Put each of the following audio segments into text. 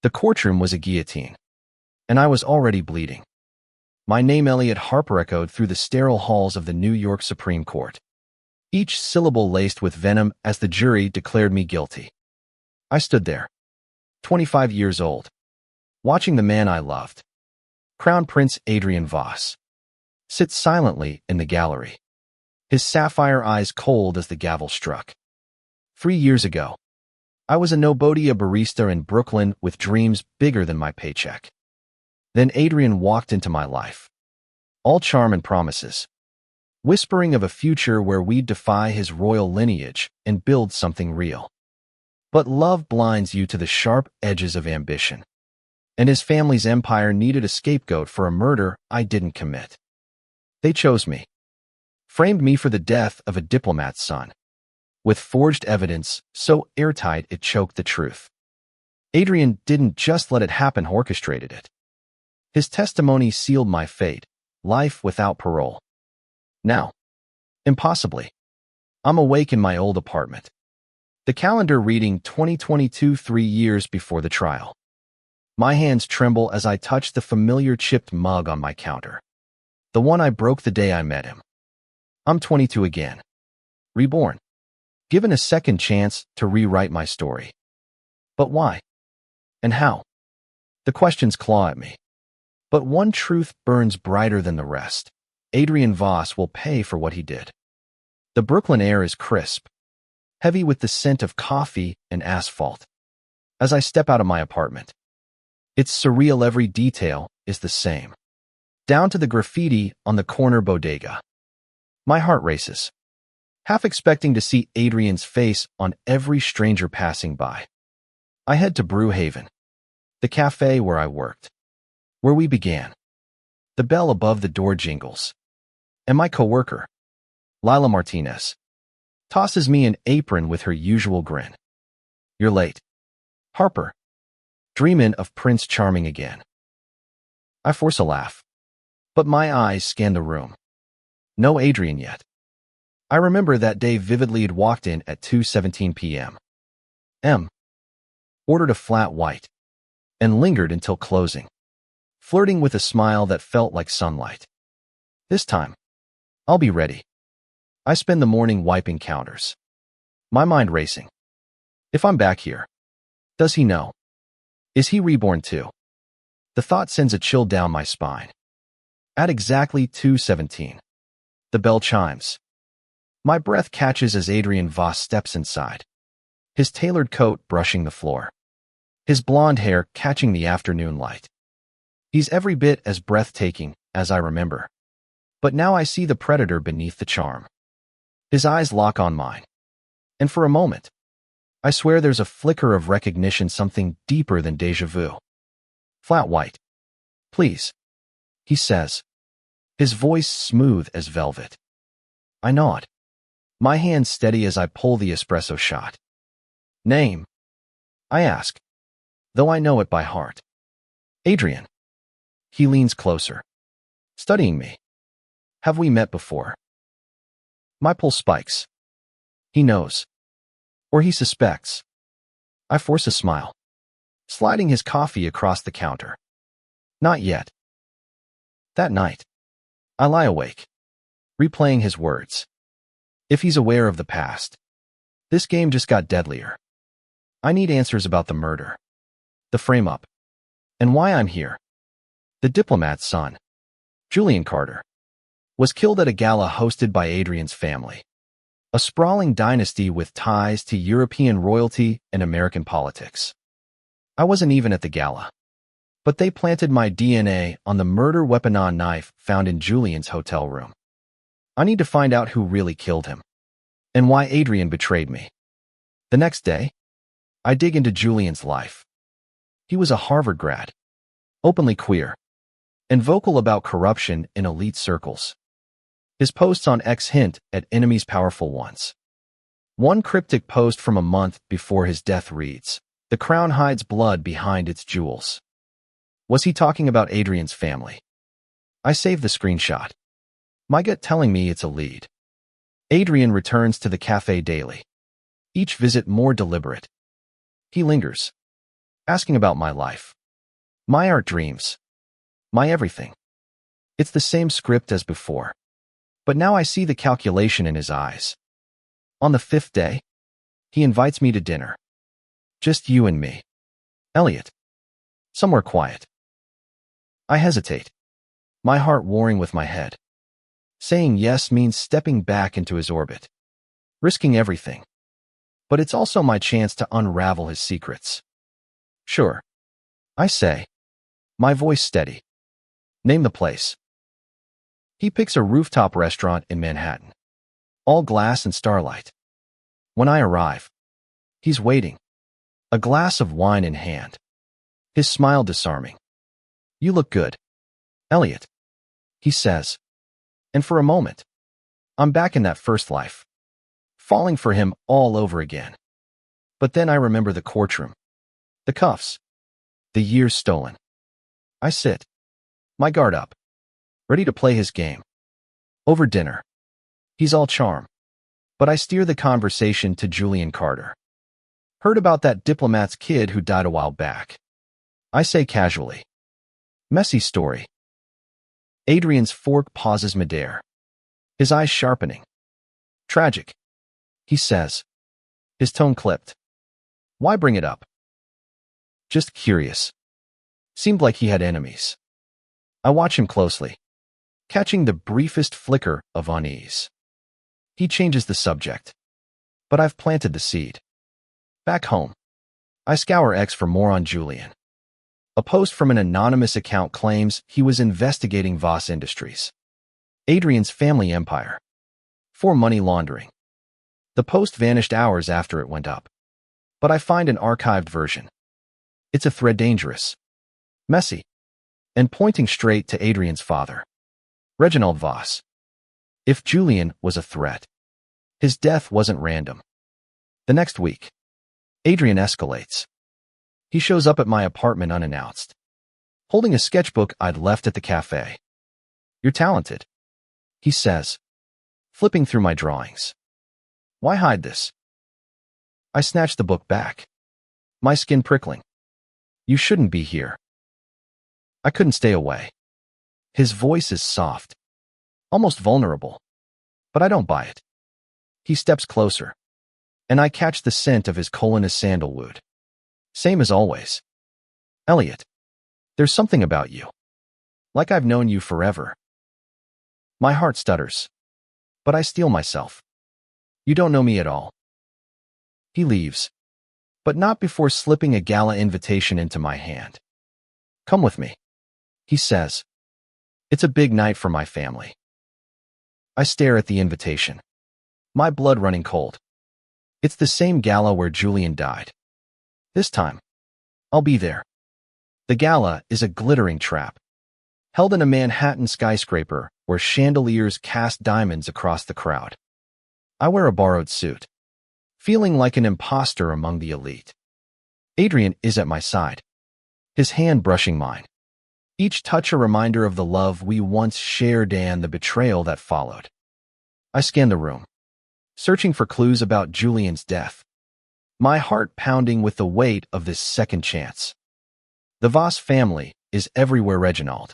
The courtroom was a guillotine, and I was already bleeding. My name, Elliot Harper, echoed through the sterile halls of the New York Supreme Court, each syllable laced with venom as the jury declared me guilty. I stood there, 25 years old, watching the man I loved, Crown Prince Adrian Voss, sit silently in the gallery, his sapphire eyes cold as the gavel struck. 3 years ago, I was a nobody, a barista in Brooklyn with dreams bigger than my paycheck. Then Adrian walked into my life, all charm and promises, whispering of a future where we'd defy his royal lineage and build something real. But love blinds you to the sharp edges of ambition, and his family's empire needed a scapegoat for a murder I didn't commit. They chose me, framed me for the death of a diplomat's son, with forged evidence so airtight it choked the truth. Adrian didn't just let it happen, orchestrated it. His testimony sealed my fate, life without parole. Now, impossibly, I'm awake in my old apartment, the calendar reading 2022, 3 years before the trial. My hands tremble as I touch the familiar chipped mug on my counter, the one I broke the day I met him. I'm 22 again, reborn, given a second chance to rewrite my story. But why? And how? The questions claw at me. But one truth burns brighter than the rest. Adrian Voss will pay for what he did. The Brooklyn air is crisp, heavy with the scent of coffee and asphalt. As I step out of my apartment, it's surreal. Every detail is the same, down to the graffiti on the corner bodega. My heart races, half expecting to see Adrian's face on every stranger passing by. I head to Brew Haven, the cafe where I worked, where we began. The bell above the door jingles, and my coworker, Lila Martinez, tosses me an apron with her usual grin. "You're late, Harper." Dreamin' of Prince Charming again. I force a laugh, but my eyes scan the room. No Adrian yet. I remember that day vividly. He'd walked in at 2:17 p.m. Ordered a flat white, and lingered until closing, flirting with a smile that felt like sunlight. This time, I'll be ready. I spend the morning wiping counters, my mind racing. If I'm back here, does he know? Is he reborn too? The thought sends a chill down my spine. At exactly 2:17, the bell chimes. My breath catches as Adrian Voss steps inside, his tailored coat brushing the floor, his blonde hair catching the afternoon light. He's every bit as breathtaking as I remember. But now I see the predator beneath the charm. His eyes lock on mine, and for a moment, I swear there's a flicker of recognition, something deeper than déjà vu. "Flat white, please," he says, his voice smooth as velvet. I nod, my hands steady as I pull the espresso shot. "Name?" I ask, though I know it by heart. "Adrian." He leans closer, studying me. "Have we met before?" My pulse spikes. He knows. Or he suspects. I force a smile, sliding his coffee across the counter. "Not yet." That night, I lie awake, replaying his words. If he's aware of the past, this game just got deadlier. I need answers about the murder, the frame-up, and why I'm here. The diplomat's son, Julian Carter, was killed at a gala hosted by Adrian's family, a sprawling dynasty with ties to European royalty and American politics. I wasn't even at the gala, but they planted my DNA on the murder weapon knife found in Julian's hotel room. I need to find out who really killed him, and why Adrian betrayed me. The next day, I dig into Julian's life. He was a Harvard grad, openly queer, and vocal about corruption in elite circles. His posts on X hint at enemies powerful ones. One cryptic post from a month before his death reads, "The crown hides blood behind its jewels." Was he talking about Adrian's family? I save the screenshot, my gut telling me it's a lead. Adrian returns to the cafe daily, each visit more deliberate. He lingers, asking about my life, my art dreams, my everything. It's the same script as before, but now I see the calculation in his eyes. On the fifth day, he invites me to dinner. Just you and me. Elliot. Somewhere quiet. I hesitate, my heart warring with my head. Saying yes means stepping back into his orbit, risking everything. But it's also my chance to unravel his secrets. Sure, I say, my voice steady. Name the place. He picks a rooftop restaurant in Manhattan, all glass and starlight. When I arrive, he's waiting, a glass of wine in hand, his smile disarming. You look good, Elliot, he says. And for a moment, I'm back in that first life, falling for him all over again. But then I remember the courtroom, the cuffs, the years stolen. I sit, my guard up, ready to play his game. Over dinner, he's all charm, but I steer the conversation to Julian Carter. Heard about that diplomat's kid who died a while back. I say casually. Messy story. Adrian's fork pauses midair, his eyes sharpening. Tragic, he says, his tone clipped. Why bring it up? Just curious. Seemed like he had enemies. I watch him closely, catching the briefest flicker of unease. He changes the subject, but I've planted the seed. Back home, I scour X for more on Julian. A post from an anonymous account claims he was investigating Voss Industries, Adrian's family empire, for money laundering. The post vanished hours after it went up, but I find an archived version. It's a thread dangerous, messy, and pointing straight to Adrian's father, Reginald Voss. If Julian was a threat, his death wasn't random. The next week, Adrian escalates. He shows up at my apartment unannounced, holding a sketchbook I'd left at the cafe. You're talented, he says, flipping through my drawings. Why hide this? I snatch the book back, my skin prickling. You shouldn't be here. I couldn't stay away. His voice is soft, almost vulnerable, but I don't buy it. He steps closer, and I catch the scent of his colonus sandalwood. Same as always. Elliot, there's something about you. Like I've known you forever. My heart stutters, but I steel myself. You don't know me at all. He leaves, but not before slipping a gala invitation into my hand. Come with me, he says. It's a big night for my family. I stare at the invitation, my blood running cold. It's the same gala where Julian died. This time, I'll be there. The gala is a glittering trap, held in a Manhattan skyscraper where chandeliers cast diamonds across the crowd. I wear a borrowed suit, feeling like an imposter among the elite. Adrian is at my side, his hand brushing mine, each touch a reminder of the love we once shared and the betrayal that followed. I scan the room, searching for clues about Julian's death, my heart pounding with the weight of this second chance. The Voss family is everywhere. Reginald,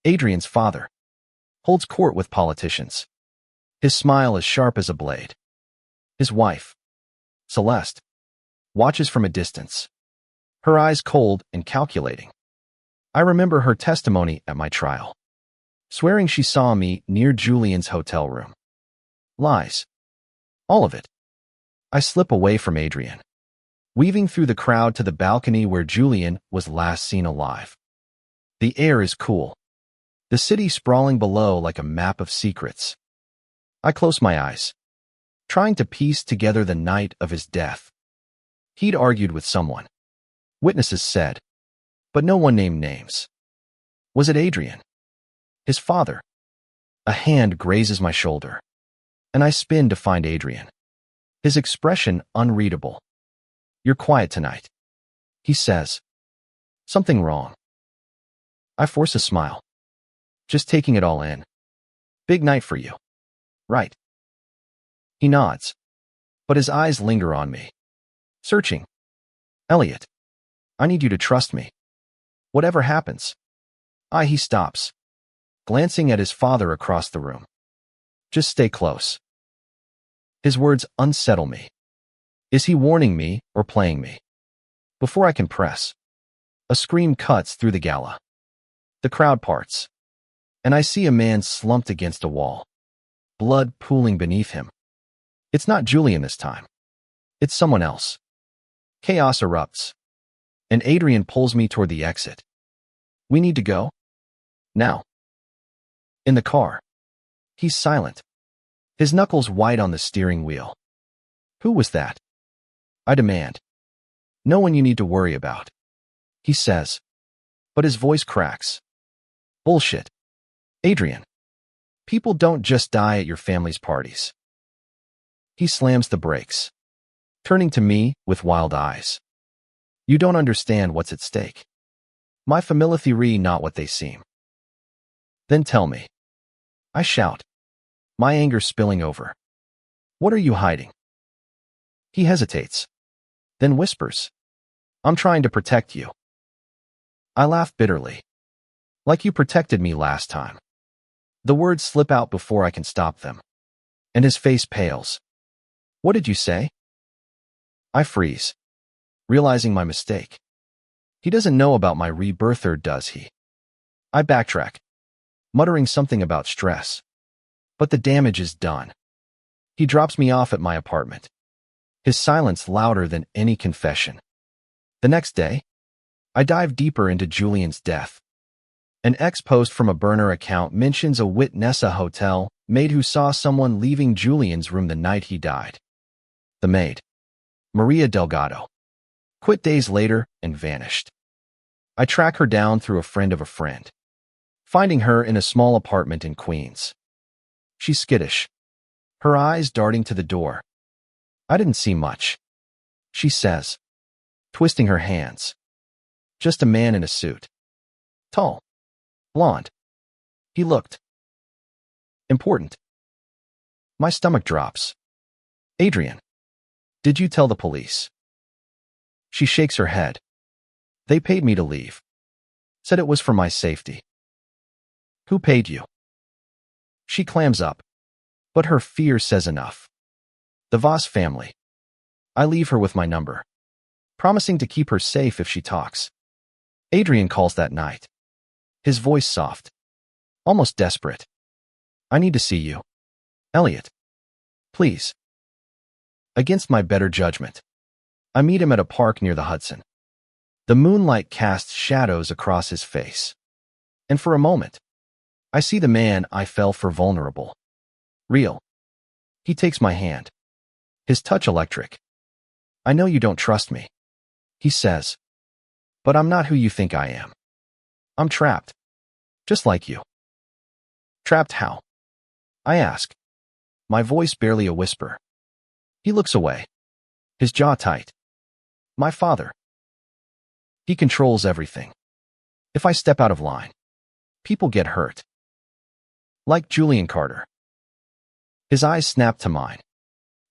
Adrian's father, holds court with politicians. His smile is sharp as a blade. His wife, Celeste, watches from a distance, her eyes cold and calculating. I remember her testimony at my trial, swearing she saw me near Julian's hotel room. Lies. All of it. I slip away from Adrian, weaving through the crowd to the balcony where Julian was last seen alive. The air is cool, the city sprawling below like a map of secrets. I close my eyes, trying to piece together the night of his death. He'd argued with someone, witnesses said, but no one named names. Was it Adrian? His father? A hand grazes my shoulder, and I spin to find Adrian, his expression unreadable. You're quiet tonight, he says. Something wrong? I force a smile, just taking it all in. Big night for you, right? He nods, but his eyes linger on me, searching. Elliot, I need you to trust me. Whatever happens. He stops, glancing at his father across the room. Just stay close. His words unsettle me. Is he warning me or playing me? Before I can press, a scream cuts through the gala. The crowd parts, and I see a man slumped against a wall, blood pooling beneath him. It's not Julian this time. It's someone else. Chaos erupts, and Adrian pulls me toward the exit. We need to go? Now. In the car, he's silent, his knuckles white on the steering wheel. Who was that? I demand. No one you need to worry about, he says, but his voice cracks. Bullshit. Adrian. People don't just die at your family's parties. He slams the brakes, turning to me with wild eyes. You don't understand what's at stake. My family not what they seem. Then tell me. I shout, my anger spilling over. What are you hiding? He hesitates, then whispers, I'm trying to protect you. I laugh bitterly. Like you protected me last time. The words slip out before I can stop them, and his face pales. What did you say? I freeze, realizing my mistake. He doesn't know about my rebirth, or does he? I backtrack, muttering something about stress. But the damage is done. He drops me off at my apartment, his silence louder than any confession. The next day, I dive deeper into Julian's death. An ex-post from a burner account mentions a witness at a hotel maid who saw someone leaving Julian's room the night he died. The maid, Maria Delgado, quit days later and vanished. I track her down through a friend of a friend, finding her in a small apartment in Queens. She's skittish, her eyes darting to the door. I didn't see much, she says, twisting her hands. Just a man in a suit. Tall. Blonde. He looked important. My stomach drops. Adrian, did you tell the police? She shakes her head. They paid me to leave. Said it was for my safety. Who paid you? She clams up, but her fear says enough. The Voss family. I leave her with my number, promising to keep her safe if she talks. Adrian calls that night, his voice soft, almost desperate. I need to see you. Elliot. Please. Against my better judgment, I meet him at a park near the Hudson. The moonlight casts shadows across his face, and for a moment, I see the man I fell for vulnerable. Real. He takes my hand, his touch electric. I know you don't trust me, he says, but I'm not who you think I am. I'm trapped, just like you. Trapped how? I ask, my voice barely a whisper. He looks away, his jaw tight. My father. He controls everything. If I step out of line, people get hurt. Like Julian Carter. His eyes snap to mine,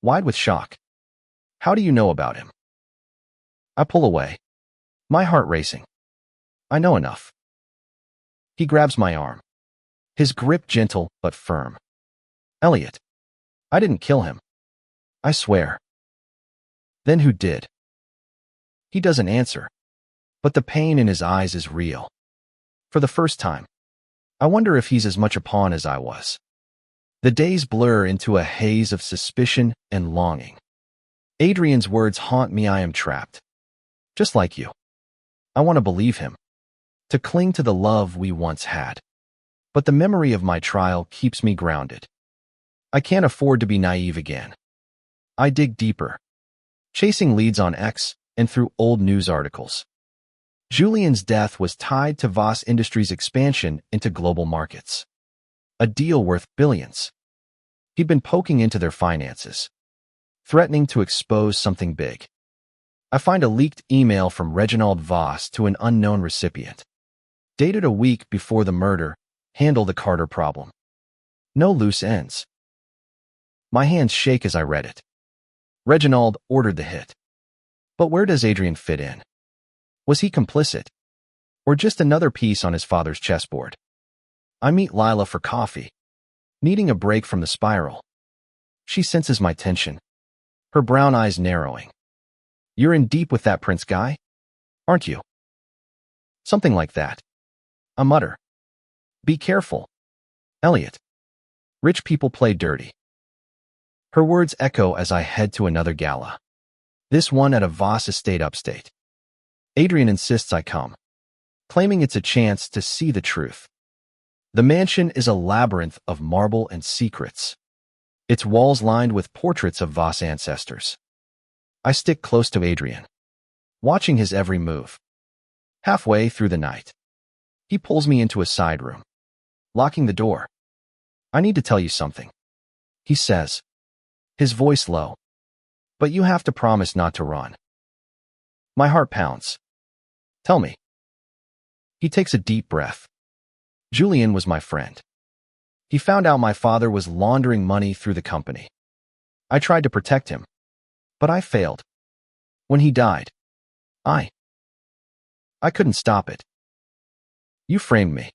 wide with shock. How do you know about him? I pull away, my heart racing. I know enough. He grabs my arm, his grip gentle but firm. Elliot, I didn't kill him. I swear. Then who did? He doesn't answer, but the pain in his eyes is real. For the first time, I wonder if he's as much a pawn as I was. The days blur into a haze of suspicion and longing. Adrian's words haunt me. I am trapped. Just like you. I want to believe him, to cling to the love we once had. But the memory of my trial keeps me grounded. I can't afford to be naive again. I dig deeper, chasing leads on X and through old news articles. Julian's death was tied to Voss Industries' expansion into global markets. A deal worth billions. He'd been poking into their finances, threatening to expose something big. I find a leaked email from Reginald Voss to an unknown recipient, dated a week before the murder. Handle the Carter problem. No loose ends. My hands shake as I read it. Reginald ordered the hit. But where does Adrian fit in? Was he complicit? Or just another piece on his father's chessboard? I meet Lila for coffee, needing a break from the spiral. She senses my tension, her brown eyes narrowing. You're in deep with that Prince guy, aren't you? Something like that. I mutter. Be careful, Elliot. Rich people play dirty. Her words echo as I head to another gala. This one at a Voss estate upstate. Adrian insists I come, claiming it's a chance to see the truth. The mansion is a labyrinth of marble and secrets, its walls lined with portraits of Voss ancestors. I stick close to Adrian, watching his every move. Halfway through the night, he pulls me into a side room, locking the door. I need to tell you something, he says, his voice low. But you have to promise not to run. My heart pounds. Tell me. He takes a deep breath. Julian was my friend. He found out my father was laundering money through the company. I tried to protect him, but I failed. When he died, I couldn't stop it. You framed me.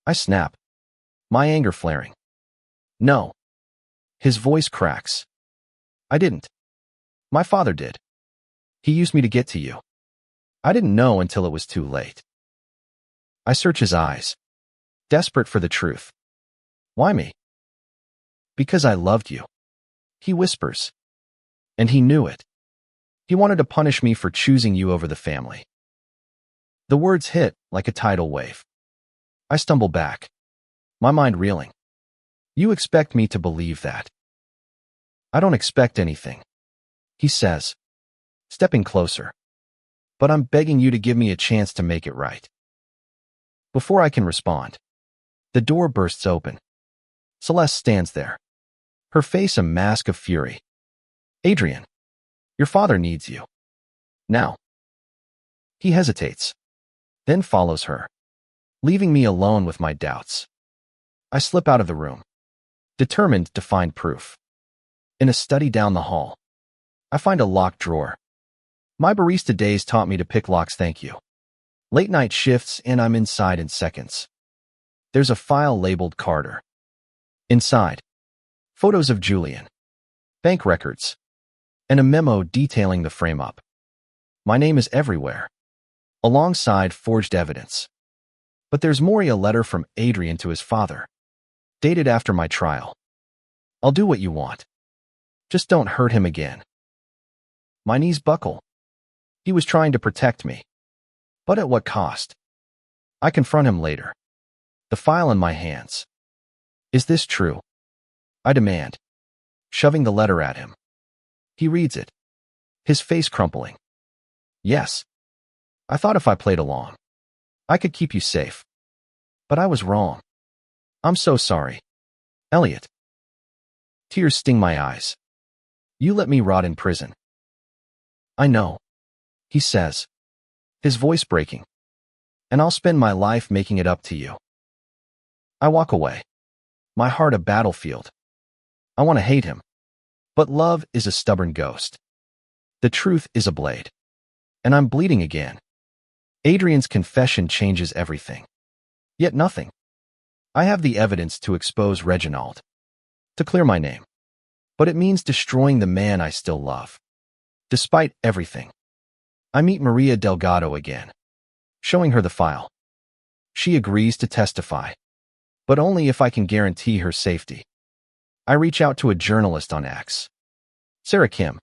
I snap, my anger flaring. No. His voice cracks. I didn't. My father did. He used me to get to you. I didn't know until it was too late. I search his eyes, desperate for the truth. Why me? Because I loved you, he whispers. And he knew it. He wanted to punish me for choosing you over the family. The words hit like a tidal wave. I stumble back, my mind reeling. You expect me to believe that? I don't expect anything, he says, stepping closer. But I'm begging you to give me a chance to make it right. Before I can respond, the door bursts open. Celeste stands there, her face a mask of fury. Adrian, your father needs you. Now. He hesitates, then follows her, leaving me alone with my doubts. I slip out of the room, determined to find proof. In a study down the hall, I find a locked drawer. My barista days taught me to pick locks, thank you. Late night shifts and I'm inside in seconds. There's a file labeled Carter. Inside, photos of Julian, bank records, and a memo detailing the frame-up. My name is everywhere, alongside forged evidence. But there's more, a letter from Adrian to his father, dated after my trial. I'll do what you want. Just don't hurt him again. My knees buckle. He was trying to protect me. But at what cost? I confront him later, the file in my hands. Is this true? I demand, shoving the letter at him. He reads it, his face crumpling. Yes. I thought if I played along, I could keep you safe. But I was wrong. I'm so sorry, Elliot. Tears sting my eyes. You let me rot in prison. I know, he says, his voice breaking. And I'll spend my life making it up to you. I walk away, my heart a battlefield. I want to hate him, but love is a stubborn ghost. The truth is a blade. And I'm bleeding again. Adrian's confession changes everything. Yet nothing. I have the evidence to expose Reginald, to clear my name. But it means destroying the man I still love. Despite everything, I meet Maria Delgado again, showing her the file. She agrees to testify, but only if I can guarantee her safety. I reach out to a journalist on X, Sarah Kim,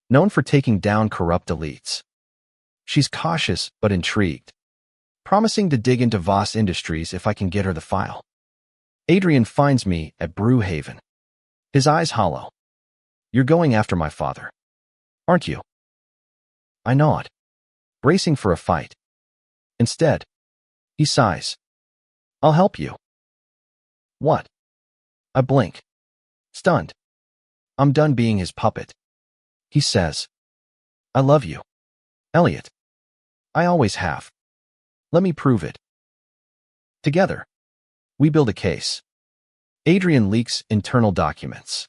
known for taking down corrupt elites. She's cautious but intrigued, promising to dig into Voss Industries if I can get her the file. Adrian finds me at Brewhaven, his eyes hollow. You're going after my father, aren't you? I nod, bracing for a fight. Instead, he sighs. I'll help you. What? I blink, stunned. I'm done being his puppet. He says, I love you, Elliot. I always have. Let me prove it. Together, we build a case. Adrian leaks internal documents,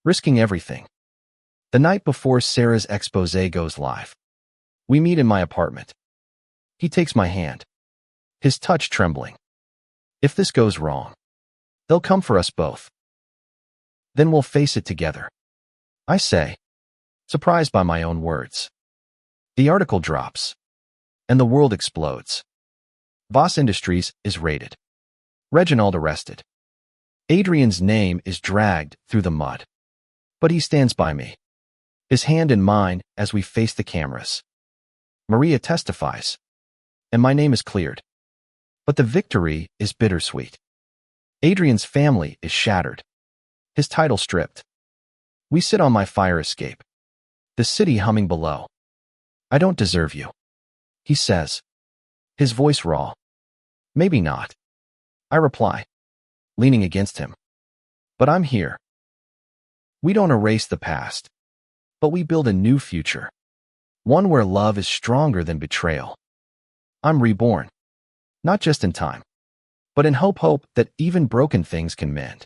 risking everything. The night before Sarah's expose goes live, we meet in my apartment. He takes my hand, his touch trembling. If this goes wrong, they'll come for us both. Then we'll face it together, I say, surprised by my own words. The article drops, and the world explodes. Voss Industries is raided. Reginald arrested. Adrian's name is dragged through the mud. But he stands by me, his hand in mine as we face the cameras. Maria testifies, and my name is cleared. But the victory is bittersweet. Adrian's family is shattered, his title stripped. We sit on my fire escape, the city humming below. I don't deserve you, he says, his voice raw. Maybe not, I reply, leaning against him. But I'm here. We don't erase the past, but we build a new future, one where love is stronger than betrayal. I'm reborn, not just in time, but in hope that even broken things can mend.